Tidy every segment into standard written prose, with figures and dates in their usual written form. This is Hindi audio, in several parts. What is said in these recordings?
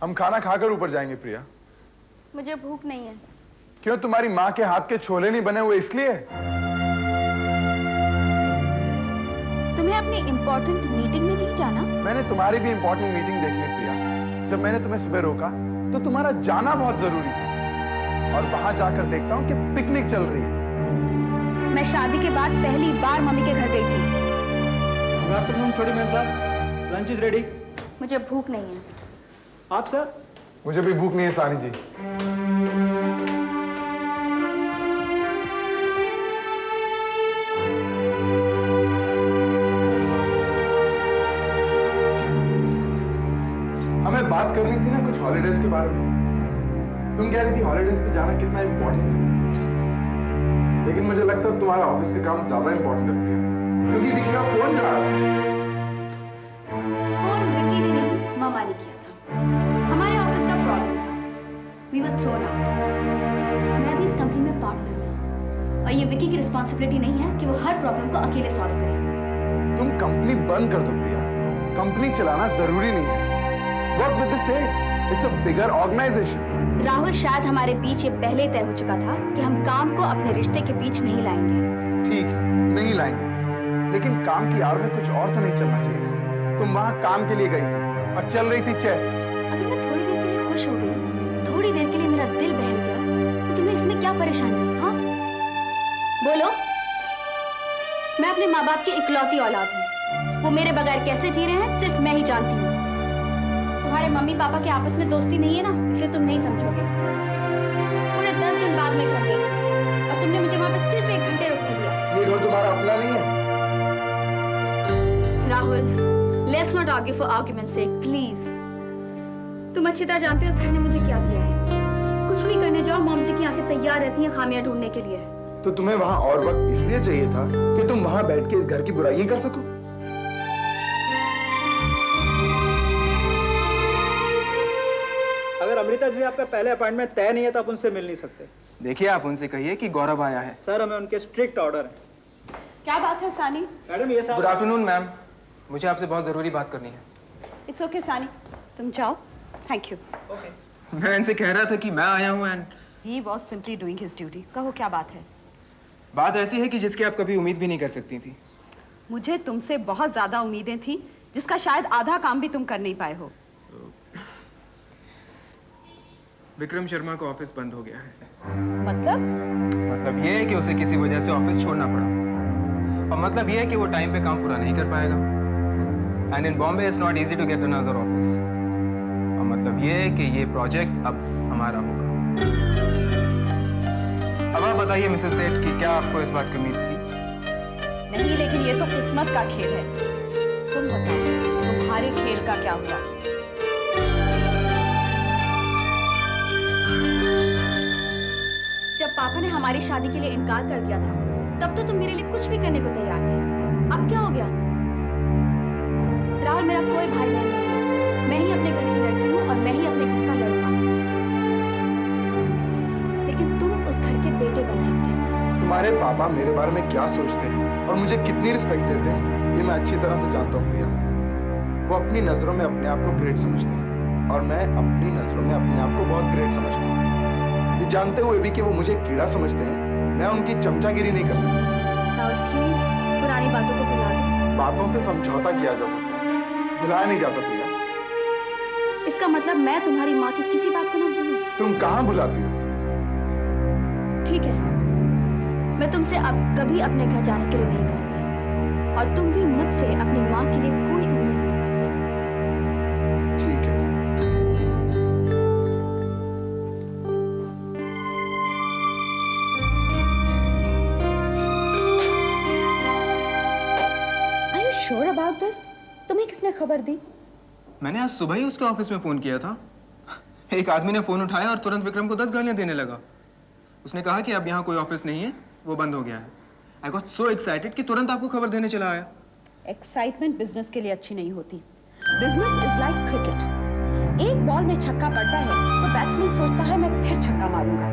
हम खाना खाकर ऊपर जाएंगे प्रिया। मुझे भूख नहीं है। क्यों, तुम्हारी माँ के हाथ के छोले नहीं बने हुए इसलिए? तुम्हें अपनी इम्पोर्टेंट मीटिंग में नहीं जाना? मैंने तुम्हारी भी इम्पोर्टेंट मीटिंग देख ली प्रिया। जब मैंने तुम्हें सुबह रोका तो तुम्हारा जाना बहुत जरूरी था, और वहां जाकर देखता हूँ कि पिकनिक चल रही है। मैं शादी के बाद पहली बार मम्मी के घर गई थी। गुड आफ्टरनून छोटी मैम साहब, लंच इज रेडी। मुझे भूख नहीं है। आप सर? मुझे भी भूख नहीं है सानी जी। हमें बात करनी थी ना कुछ हॉलीडेज के बारे में। तुम कह रही थी हॉलीडेज पे जाना कितना इंपॉर्टेंट है, लेकिन मुझे लगता है तुम्हारा ऑफिस का काम ज्यादा इंपॉर्टेंट है प्रिया, क्योंकि विकी का फोन जा रहा था। फोन विकी ने नहीं, मामा ने किया था। हमारे ऑफिस का प्रॉब्लम था, वी वर थ्रोन आउट। मैं भी इस कंपनी में पार्टनर हूँ, और ये विकी की रिस्पॉन्सिबिलिटी नहीं है कि वो हर प्रॉब्लम को अकेले सॉल्व करे। तुम कंपनी बंद कर दो प्रिया, कंपनी चलाना जरूरी नहीं है। Work with the sales, it's a bigger organisation. Rahul, शायद हमारे बीच ये पहले तय हो चुका था कि हम काम को अपने रिश्ते के बीच नहीं लाएंगे। ठीक है, नहीं लाएंगे, लेकिन काम की आड़ में कुछ और तो नहीं चलना चाहिए। तुम वहां काम के लिए गई थी और चल रही थी चेस। अगर मैं थोड़ी देर के लिए खुश हो गई, थोड़ी देर के लिए मेरा दिल बहल गया, तो तुम्हें इसमें क्या परेशानी है? हाँ बोलो। मैं अपने माँ बाप की इकलौती औलाद हूँ। वो मेरे बगैर कैसे जी रहे हैं सिर्फ मैं ही जानती हूँ। तुम्हारे मम्मी पापा के आपस में दोस्ती नहीं है ना, इसलिए तुम नहीं समझोगे। पूरे 10 दिन बाद मैं घर गई और तुमने मुझे वहां पर सिर्फ 1 घंटे रुकने दिया। ये घर तुम्हारा अपना नहीं है। Rahul, let's not argue for argument's sake, please. तुम अच्छी तरह जानते हो इस घर ने मुझे क्या दिया है। कुछ भी करने जाओ, मॉम जी की आंखें तैयार रहती हैं खामियां ढूंढने के लिए। तो तुम्हें वहां और वक्त इसलिए चाहिए था कि तुम वहां बैठ के इस घर की बुराइयां कर सको। अगर अमृता जी आपका पहले अपॉइंटमेंट तय नहीं है तो आप उनसे मिल नहीं सकते। देखिए, आप उनसे कहिए कि गौरव आया है। सर, हमें उनके स्ट्रिक्ट ऑर्डर है। क्या बात है सानी? मैडम ये साहब। गुड आफ्टरनून मैम, मुझे आपसे बहुत जरूरी बात करनी है। इट्स ओके सानी, तुम जाओ। Thank you. मैं इनसे कह रहा था कि मैं आया हूँ and he was simply doing his duty. कहो क्या बात है? बात ऐसी है कि जिसकी आप कभी उम्मीद भी नहीं कर सकती थी। मुझे तुमसे बहुत ज्यादा उम्मीदें थी, जिसका शायद आधा काम भी तुम कर नहीं पाए हो। विक्रम शर्मा का ऑफिस बंद हो गया है। मतलब ये है कि उसे किसी वजह से ऑफिस छोड़ना पड़ा, और मतलब ये है कि वो टाइम पे काम पूरा नहीं कर पाएगा। And in Bombay it's not easy to get another office. और मतलब ये है कि ये प्रोजेक्ट अब हमारा होगा। अब आप बताइए मिसेस सेठ कि क्या आपको इस बात की उम्मीद थी? नहीं, लेकिन ये तो किस्मत का खेल है। तुम बताओ, तुम्हारे खेल का क्या हुआ? जब पापा ने हमारी शादी के लिए इनकार कर दिया था, तब तो तुम मेरे लिए कुछ भी करने को तैयार थे। अब क्या हो गया? राहुल, मेरा कोई भाई बहन नहीं है। मैं ही अपने घर की लड़की हूँ और मैं ही अपने घर का लड़का हूँ। लेकिन तुम उस घर के बेटे बन सकते हो। तुम्हारे पापा मेरे बारे में क्या सोचते हैं और मुझे कितनी रिस्पेक्ट देते हैं, ये मैं अच्छी तरह से जानता हूँ प्रिया। वो अपनी नजरों में अपने आप को ग्रेट समझते हैं, और मैं अपनी नजरों में अपने आप को बहुत ग्रेट समझता हूँ। ये जानते हुए भी कि वो मुझे कीड़ा समझते हैं, मैं उनकी चमचागिरी नहीं कर सकता। राहुल प्लीज, पुरानी बातों को भुला दो। बातों से समझौता किया जा सकता है, भुलाया नहीं जाता प्रिया। इसका मतलब मैं तुम्हारी माँ की किसी बात को ना भूलूं? तुम कहाँ भुलाती हो? ठीक है, मैं तुमसे अब कभी अपने घर जाने के लिए नहीं कहूंगी, और तुम भी मुझसे अपनी माँ के लिए कोई उम्मीद नहीं रखना। ठीक है। Are you sure about this? तुम्हें किसने खबर दी? मैंने आज सुबह ही उसके ऑफिस में फोन किया था। एक आदमी ने फोन उठाया और तुरंत विक्रम को 10 गालियां देने लगा। उसने कहा कि अब यहाँ कोई ऑफिस नहीं है, वो बंद हो गया है। I got so excited कि तुरंत आपको खबर देने चला आया। एक्साइटमेंट बिजनेस के लिए अच्छी नहीं होती। Business is like cricket. एक बॉल में छक्का पड़ता है तो बैट्समैन सोचता है मैं फिर छक्का मारूंगा,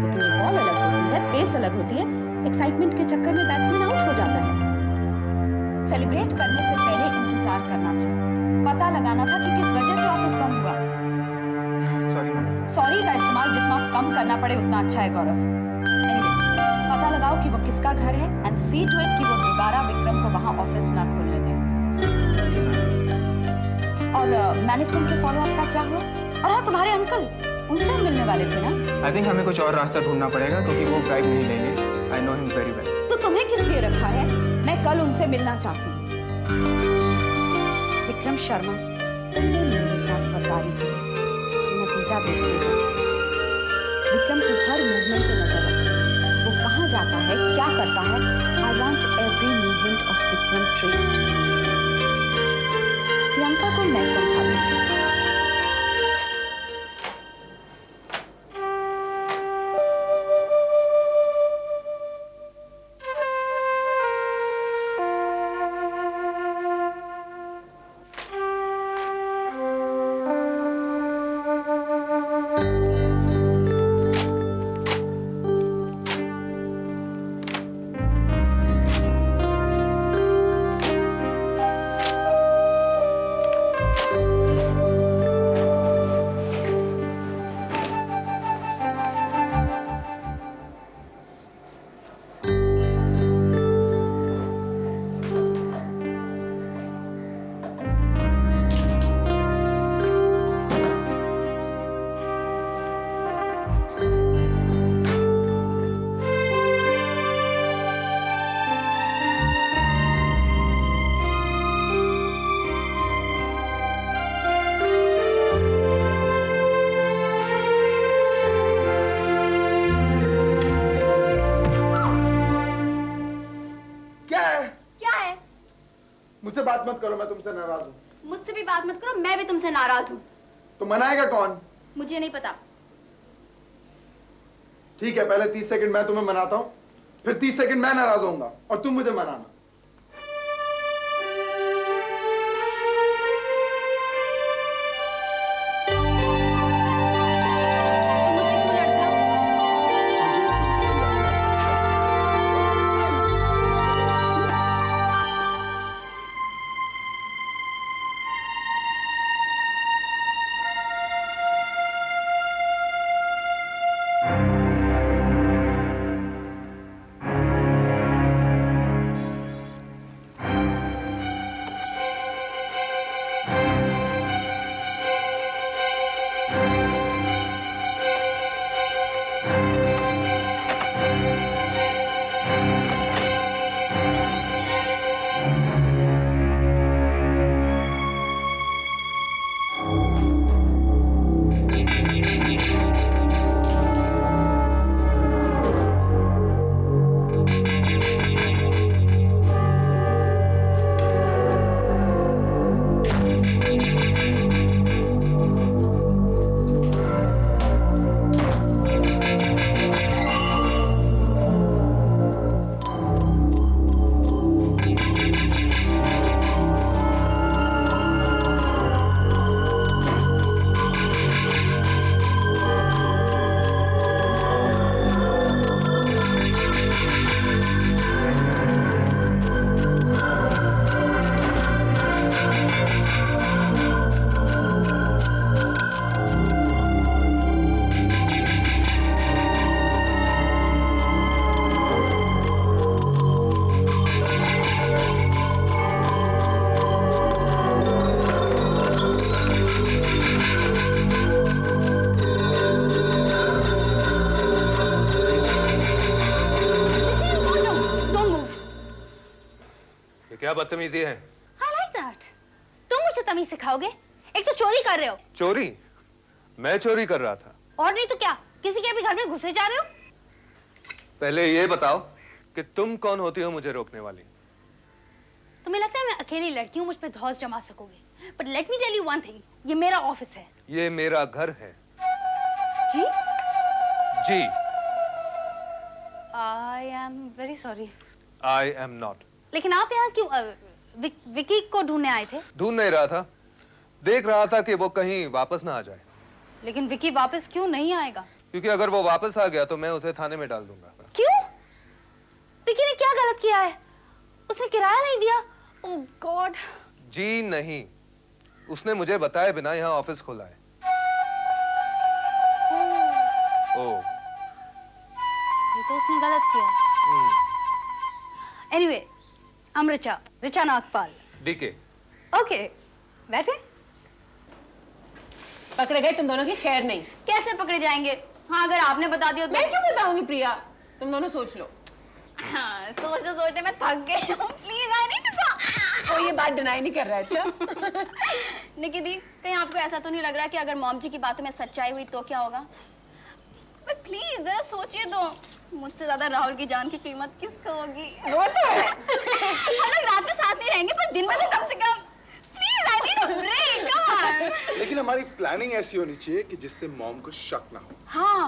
लेकिन ये बॉल अलग होती है, पेस अलग होती है। एक्साइटमेंट के चक्कर में बैट्समैन आउट हो जाता है। सेलिब्रेट करने से पहले इंतजार करना था, पता लगाना था कि किस वजह से ऑफिस बंद हुआ। सॉरी का इस्तेमाल जितना कम करना पड़े उतना अच्छा है गौरव। Anyway, पता लगाओ कि वो किसका घर है एंड सी टू इट कि वो दोबारा विक्रम को वहां ऑफिस ना खोलने दें। और मैनेजमेंट के फॉलोअप का क्या हुआ? और हाँ, तुम्हारे अंकल उनसे मिलने वाले थे ना? आई थिंक हमें कुछ और रास्ता ढूंढना पड़ेगा क्योंकि वो ब्राइब नहीं लेंगे। I know him very well. तो तुम्हें किस लिए रखा है? मैं कल उनसे मिलना चाहती हूँ। विक्रम शर्मा, तुमने मेरे साथ गद्दारी की, नतीजा देखिएगा। विक्रम की हर मूवमेंट पे नजर रखो। वो कहाँ जाता है, क्या करता है। I want every movement of Vikram traced. Priyanka को मैं संभालूंगी। मुझसे बात मत करो, मैं तुमसे नाराज हूँ। मुझसे भी बात मत करो, मैं भी तुमसे नाराज हूँ। तो मनाएगा कौन? मुझे नहीं पता। ठीक है, पहले 30 सेकंड मैं तुम्हें मनाता हूँ, फिर 30 सेकंड मैं नाराज होऊंगा और तुम मुझे मनाना। क्या बदतमीजी है? I like that. तुम मुझे तमीज सिखाओगे? एक तो चोरी कर रहे हो। चोरी? मैं चोरी कर रहा था। और नहीं तो क्या, किसी के भी घर में घुसे जा रहे हो? पहले ये बताओ कि तुम कौन होती हो मुझे रोकने वाली? तुम्हें लगता है मैं अकेली लड़की हूँ मुझ पे धौंस जमा सकोगे? But let me tell you one thing, ये मेरा ऑफिस है। ये मेरा घर है। जी? जी। I am very sorry. I am not. लेकिन आप यहाँ क्यों विकी को ढूंढने आए थे? ढूंढ नहीं रहा था, देख रहा था कि वो कहीं वापस ना आ जाए। लेकिन विकी वापस क्यों नहीं आएगा? क्योंकि अगर वो वापस आ गया तो मैं उसे थाने में डाल दूंगा। क्यों? विकी ने क्या गलत किया है? उसने किराया नहीं दिया? ओह गॉड। जी नहीं, उसने मुझे बताए बिना यहाँ ऑफिस खोला है। ओह, ये तो उसने गलत किया। Anyway, I'm Richa Nagpal. डीके। ओके, बैठे। पकड़े गए तुम दोनों की खैर नहीं। कैसे पकड़े जाएंगे? हाँ, अगर आपने बता दिया तो। मैं क्यों बताऊंगी प्रिया, तुम दोनों सोच लो। हाँ, सोचते सोचते मैं थक गई हूँ। प्लीज आई नीड टू वो ये बात डिनाई नहीं कर रहा है। अच्छा निकी दी, कहीं आपको ऐसा तो नहीं लग रहा कि अगर मॉम जी की बातों में सच्चाई हुई तो क्या होगा? बट प्लीज जरा सोचिए तो, मुझसे ज्यादा राहुल की जान की कीमत किसको होगी? वो तो है। हम लोग रात में साथ नहीं रहेंगे, पर दिन में तो कम से कम। Please I need a break, come on. लेकिन हमारी प्लानिंग ऐसी होनी चाहिए कि जिससे मॉम को शक ना हो। हाँ,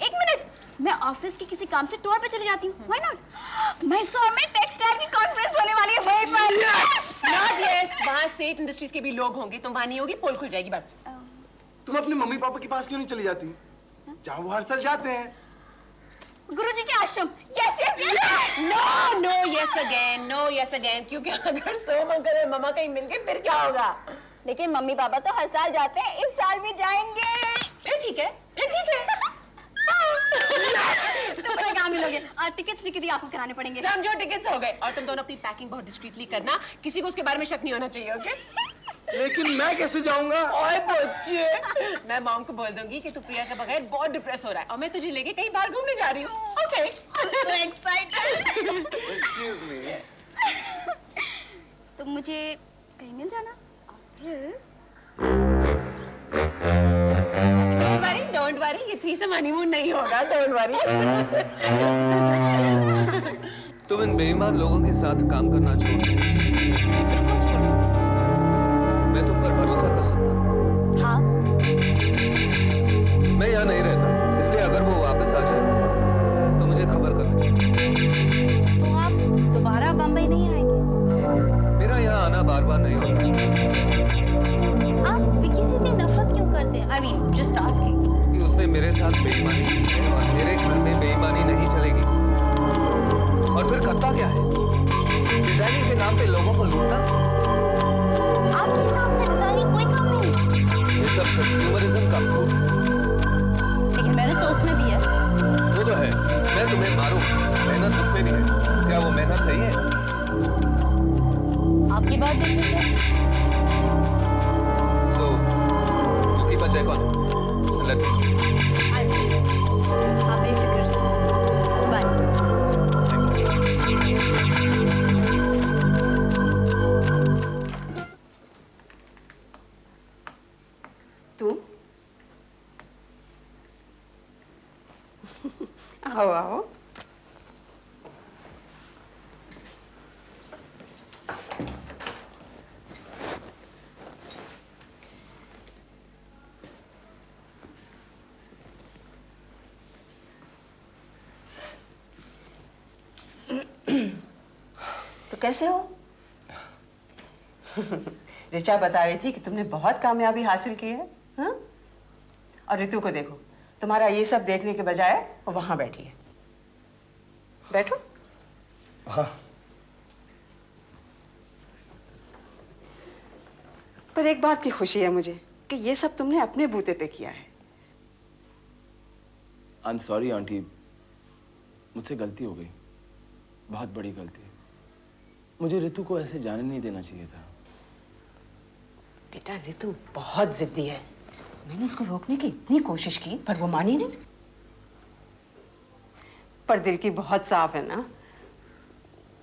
एक मिनट, मैं ऑफिस के किसी काम से टूर पे चली जाती हूँ। Why not? मैसूर में टेक्सटाइल की कॉन्फ्रेंस होने वाली है, वहीं पर। नॉट यस, वहाँ सेठ इंडस्ट्रीज के भी लोग होंगे, तुम वहाँ नहीं होगी, पोल खुल जाएगी बस। तुम अपने मम्मी पापा के पास क्यों नहीं चली जाती, जहाँ वो हर साल जाते हैं? गुरुजी के आश्रम। Yes yes yes. No no yes again, क्योंकि अगर सोम अंकल और मम्मा कहीं मिल गए फिर क्या होगा? लेकिन मम्मी पापा तो हर साल जाते हैं, इस साल भी जाएंगे। फिर ठीक है। तुम मुझे काम मिलोगे। टिकट्स निकी दी आपको कराने पड़ेंगे। समझो टिकट्स हो गए, और तुम दोनों अपनी पैकिंग बहुत डिस्क्रीटली करना, किसी को उसके बारे में शक नहीं होना चाहिए, ओके? लेकिन मैं कैसे जाऊंगा? ओए बच्चे, मैं मॉम को बोल दूंगी कि तू प्रिया के बगैर बहुत डिप्रेस हो रहा है और मैं तुझे लेके कहीं बाहर घूमने जा रही हूँ, okay? So excited। Excuse me। तो मुझे कहीं नहीं जाना? डोंट वरी, ये थ्रीसम हनीमून नहीं होगा, डोंट वरी। तुम इन बेईमान लोगों के साथ काम करना छोड़ दो। मैं तुम पर भरोसा कर सकता हूँ। हाँ। मैं यहाँ नहीं रहता, इसलिए अगर वो वापस आ जाए तो मुझे खबर कर दे। तो आप दोबारा बम्बई नहीं आएंगे? मेरा यहाँ आना बार बार नहीं होता। आप विकी से इतनी नफरत क्यों करते हैं? I mean, just asking। कि उसने मेरे साथ बेईमानी की है और मेरे घर में बेईमानी नहीं चलेगी। और फिर करता क्या है? डिजाइनिंग के नाम पे लोगों को लूटना। आपके हिसाब से डिजाइनिंग कोई काम नहीं? ये सब कंज्यूमरिज्म का खूब है। लेकिन मेहनत तो उसमें भी है। वो तो है, मैं तुम्हें मारूं, मेहनत उसमें भी है। क्या वो मेहनत सही है? आपकी बात देख लीजिए। So, you keep a check on it. Let me know. आप बेफिक्र रहिए। बाय। तू आओ आओ। तो कैसे हो? ऋचा बता रही थी कि तुमने बहुत कामयाबी हासिल की है, हाँ? और ऋतु को देखो, तुम्हारा ये सब देखने के बजाय वो वहां बैठी है। बैठो। हाँ। पर एक बात की खुशी है मुझे कि ये सब तुमने अपने बूते पे किया है। आई एम सॉरी आंटी, मुझसे गलती हो गई, बहुत बड़ी गलती। मुझे ऋतु को ऐसे जाने नहीं देना चाहिए था। बेटा ऋतु बहुत जिद्दी है, मैंने उसको रोकने की इतनी कोशिश की पर वो मानी नहीं। पर दिल की बहुत साफ है ना,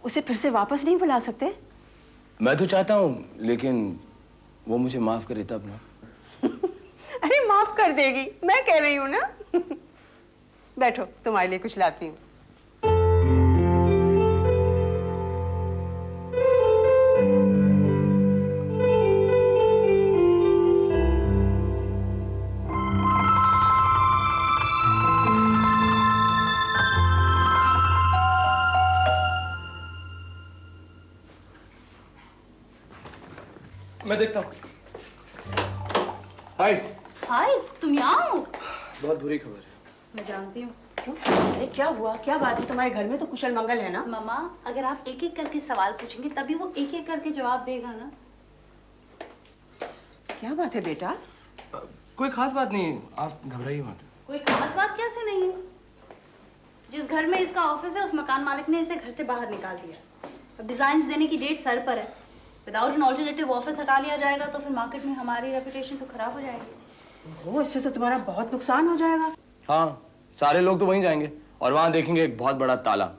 उसे फिर से वापस नहीं बुला सकते? मैं तो चाहता हूँ, लेकिन वो मुझे माफ करे तब ना। अरे माफ कर देगी, मैं कह रही हूँ ना। बैठो, तुम्हारे लिए कुछ लाती हूँ। मैं देखता हूँ। हाय। हाय, तुम यहाँ हो? बहुत बुरी खबर है। मैं जानती हूँ। क्यों? अरे क्या हुआ? क्या बात है? तुम्हारे घर में तो कुशल मंगल है ना? मामा, अगर आप एक एक करके सवाल पूछेंगे तभी वो एक एक करके जवाब देगा ना। क्या बात है बेटा? कोई खास बात नहीं, आप घबराइए मत। कोई खास बात कैसे नहीं है। जिस घर में इसका ऑफिस है उस मकान मालिक ने इसे घर से बाहर निकाल दिया। अब डिजाइन देने की डेट सर पर है। विदाउट एन ऑल्टरनेटिव ऑफिस हटा लिया जाएगा तो फिर मार्केट में हमारी रेपुटेशन तो खराब हो जाएगी। वो इससे तो तुम्हारा बहुत नुकसान हो जाएगा। हाँ, सारे लोग तो वहीं जाएंगे और वहां देखेंगे एक बहुत बड़ा ताला।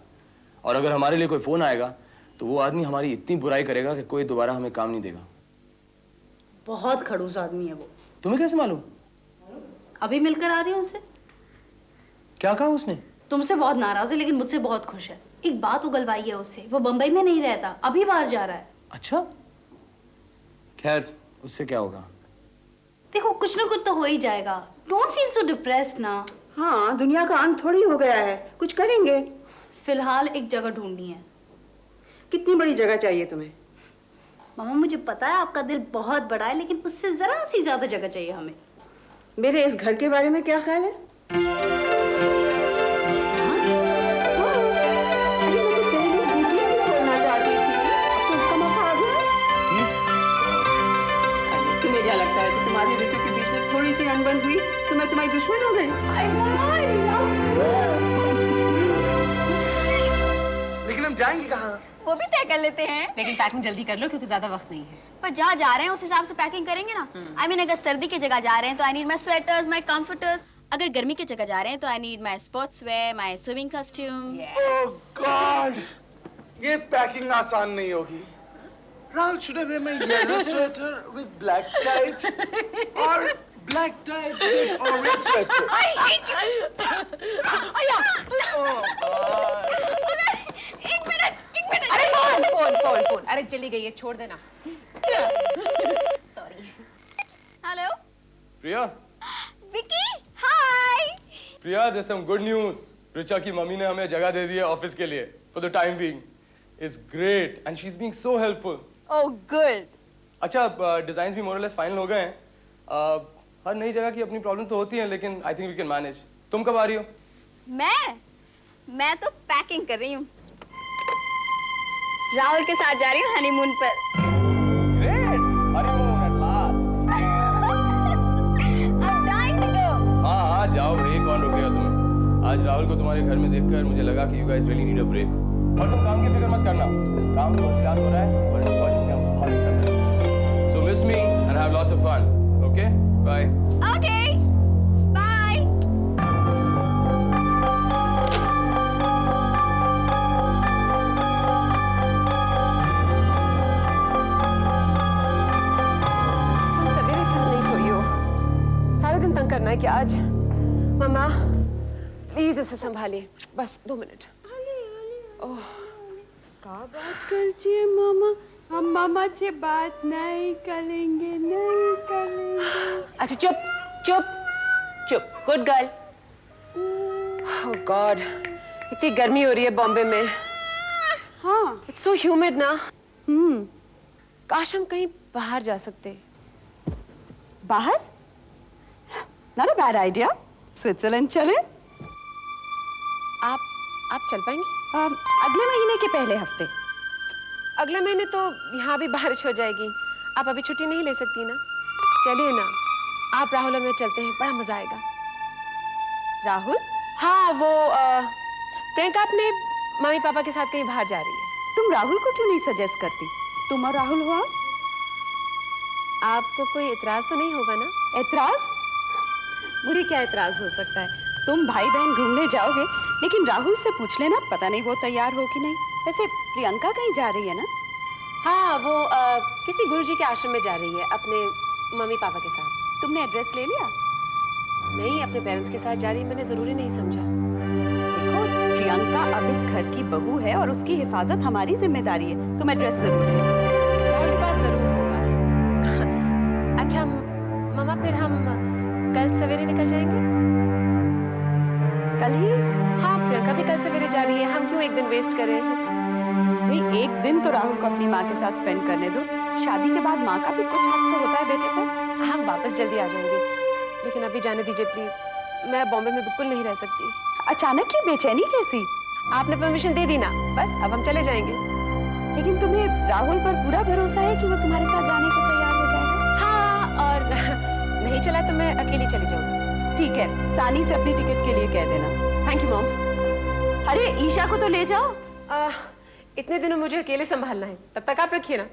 और अगर हमारे लिए कोई फोन आएगा तो वो आदमी हमारी इतनी बुराई करेगा कि कोई दोबारा हमें काम नहीं देगा। बहुत खड़ूस आदमी है वो। तुम्हें कैसे मालूम? अभी मिलकर आ रही हूँ उससे। क्या कहा उसने? तुमसे बहुत नाराज है लेकिन मुझसे बहुत खुश है। एक बात उगलवाई है उससे, वो बंबई में नहीं रहता, अभी बाहर जा रहा है। अच्छा, खैर उससे क्या होगा? देखो कुछ ना कुछ तो हो ही जाएगा। डोंट फील सो डिप्रेस्ड ना। हाँ, दुनिया का अंत थोड़ी हो गया है, कुछ करेंगे। फिलहाल एक जगह ढूंढनी है। कितनी बड़ी जगह चाहिए तुम्हें? मामा मुझे पता है आपका दिल बहुत बड़ा है लेकिन उससे जरा सी ज्यादा जगह चाहिए हमें। मेरे इस घर के बारे में क्या ख्याल है? तुम्हें क्या लगता है कि तुम्हारी ऋतु के बीच में थोड़ी सी अनबन हुई तो मैं तुम्हारी दुश्मन हो गई? लेकिन हम जाएंगे कहाँ? वो भी तय कर लेते हैं। लेकिन पैकिंग जल्दी कर लो क्योंकि ज्यादा वक्त नहीं है। पर जहाँ जा रहे हैं उस हिसाब से पैकिंग करेंगे ना। आई मीन अगर सर्दी की जगह जा रहे हैं तो I need my sweaters, my comforters. अगर गर्मी की जगह जा रहे हैं तो I need my sports wear, my swimming costume. Oh God, ये पैकिंग आसान नहीं होगी। Rahul should I wear my yellow sweater with black tights or black tights with orange sweater? एक मिनट। अरे फोन अरे चली गई है, छोड़ देना। सॉरी। हेलो प्रिया, विकी, हाय। प्रिया, there's some good news. Richa की मम्मी ने हमें जगह दे दी है ऑफिस के लिए for the time being. It's great and she's being so helpful. Oh good. अच्छा, डिजाइन भी मोर और लेस फाइनल हो गए हैं। हर नई जगह की अपनी प्रॉब्लम्स तो होती हैं लेकिन I think we can manage. तुम कब आ रही हो? मैं तो पैकिंग कर रही हूँ। राहुल के साथ जा रही हूँ हनीमून पर। Great! Honeymoon at last. I'm dying to go. हाँ, जाओ, ब्रेक। कौन रोकेगा तुम्हें? आज राहुल को तुम्हारे घर में देखकर मुझे लगा कि you guys really need a break. और तुम काम की फिक्र मत करना, काम तो होशियार हो रहा है और इस प्रोजेक्ट में हम बहुत अच्छा कर रहे हैं। So miss me and have lots of fun. Okay? Bye. Okay. Bye. तुम सवेरे से नहीं सोई हो, सारे दिन तंग करना है क्या आज? मामा प्लीज इसे संभालिए, बस 2 मिनट। ओह, क्या बात करती है मामा? हम मामा से बात नहीं करेंगे। अच्छा चुप, गुड गर्ल। ओह गॉड, इतनी गर्मी हो रही है बॉम्बे में। हाँ, इट्स सो ह्यूमिड ना। काश हम कहीं बाहर जा सकते। बाहर? Not a bad idea. Switzerland चले? आप चल पाएंगी? अगले महीने के पहले हफ्ते। अगले महीने तो यहाँ भी बारिश हो जाएगी। आप अभी छुट्टी नहीं ले सकती ना? चलिए ना, आप राहुल और मैं चलते हैं, बड़ा मजा आएगा। राहुल? हाँ, वो प्रियंका अपने मम्मी पापा के साथ कहीं बाहर जा रही है। तुम राहुल को क्यों नहीं सजेस्ट करती? तुम और राहुल हुआ। आपको कोई इतराज तो नहीं होगा ना? एतराज? मुझे क्या एतराज हो सकता है? तुम भाई बहन घूमने जाओगे लेकिन राहुल से पूछ लेना, पता नहीं वो तैयार हो कि नहीं। वैसे प्रियंका कहीं जा रही है ना? हाँ, वो किसी गुरुजी के आश्रम में जा रही है अपने मम्मी पापा के साथ। तुमने एड्रेस ले लिया? नहीं, अपने पेरेंट्स के साथ जा रही है, मैंने जरूरी नहीं समझा। देखो, प्रियंका अब इस घर की बहू है और उसकी हिफाजत हमारी जिम्मेदारी है। तुम एड्रेस जरूर ले लो। राहुल के पास जरूर होगा। अच्छा मामा, फिर हम कल सवेरे निकल जाएंगे? कल ही? हाँ, प्रियंका भी कल सवेरे जा रही है, हम क्यों एक दिन वेस्ट करें? भाई, एक दिन तो राहुल को अपनी माँ के साथ स्पेंड करने दो। शादी के बाद माँ का भी कुछ हक तो होता है बेटे पर। हम वापस जल्दी आ जाएंगे, लेकिन अभी जाने दीजिए प्लीज। मैं बॉम्बे में बिल्कुल नहीं रह सकती। अचानक ये बेचैनी कैसी? आपने परमिशन दे दी ना, बस अब हम चले जाएंगे। लेकिन तुम्हें राहुल पर पूरा भरोसा है कि वो तुम्हारे साथ जाने को तैयार हो जाएगा? हाँ, और नहीं चला तो मैं अकेली चली जाऊंगी। ठीक है, सानी से अपनी टिकट के लिए कह देना। Thank you mom. अरे ईशा को तो ले जाओ। इतने दिनों मुझे अकेले संभालना है, तब तक आप रखिए ना।